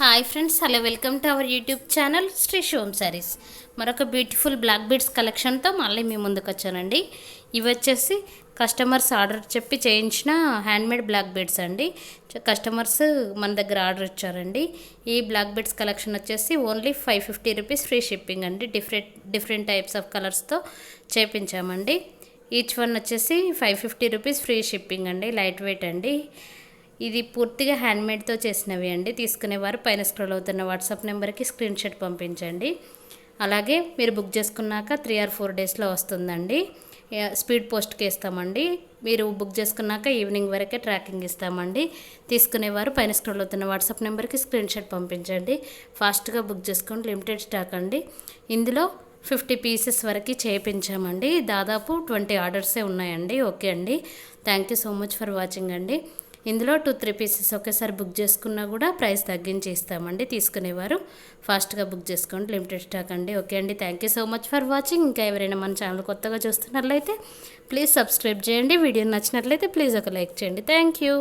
Hi friends, hello, welcome to our YouTube channel Shri Shom sarees. మరొక beautiful black beads కలెక్షన్తో మళ్ళీ మీ ముందుకు వచ్చానండి. ఇవి వచ్చేసి కస్టమర్స్ ఆర్డర్ చెప్పి చేయించిన హ్యాండ్మేడ్ బ్లాక్ బీడ్స్ అండి. కస్టమర్స్ మన దగ్గర ఆర్డర్ ఇచ్చారండి. ఈ బ్లాక్ బీడ్స్ కలెక్షన్ వచ్చేసి ఓన్లీ 550 రూపీస్ ఫ్రీ షిప్పింగ్ అండి. డిఫరెంట్ టైప్స్ ఆఫ్ కలర్స్తో చేయించామండి. ఈచ్ వన్ వచ్చేసి 550 రూపీస్ ఫ్రీ షిప్పింగ్ అండి. లైట్ వెయిట్ అండి. ఇది పూర్తిగా హ్యాండ్మేడ్తో చేసినవి అండి. తీసుకునేవారు పైన స్క్రోల్ అవుతున్న వాట్సాప్ నెంబర్కి స్క్రీన్ షాట్ పంపించండి. అలాగే మీరు బుక్ చేసుకున్నాక 3 or 4 డేస్లో వస్తుందండి. స్పీడ్ పోస్ట్కి ఇస్తామండి. మీరు బుక్ చేసుకున్నాక ఈవినింగ్ వరకే ట్రాకింగ్ ఇస్తామండి. తీసుకునేవారు పైన స్క్రోల్ అవుతున్న వాట్సాప్ నెంబర్కి స్క్రీన్ షాట్ పంపించండి. ఫాస్ట్గా బుక్ చేసుకోండి. లిమిటెడ్ స్టాక్ అండి. ఇందులో 50 పీసెస్ వరకు చేయించామండి. దాదాపు 20 ఆర్డర్సే ఉన్నాయండి. ఓకే అండి, thank you so much for watching అండి. ఇందులో 2-3 పీసెస్ ఒకేసారి బుక్ చేసుకున్నా కూడా ప్రైస్ తగ్గించి ఇస్తామండి. తీసుకునేవారు ఫాస్ట్గా బుక్ చేసుకోండి. లిమిటెడ్ స్టాక్ అండి. ఓకే అండి, thank you so much for watching. ఇంకా ఎవరైనా మన ఛానల్ కొత్తగా చూస్తున్నట్లయితే ప్లీజ్ సబ్స్క్రైబ్ చేయండి. వీడియో నచ్చినట్లయితే ప్లీజ్ ఒక లైక్ చేయండి. Thank you.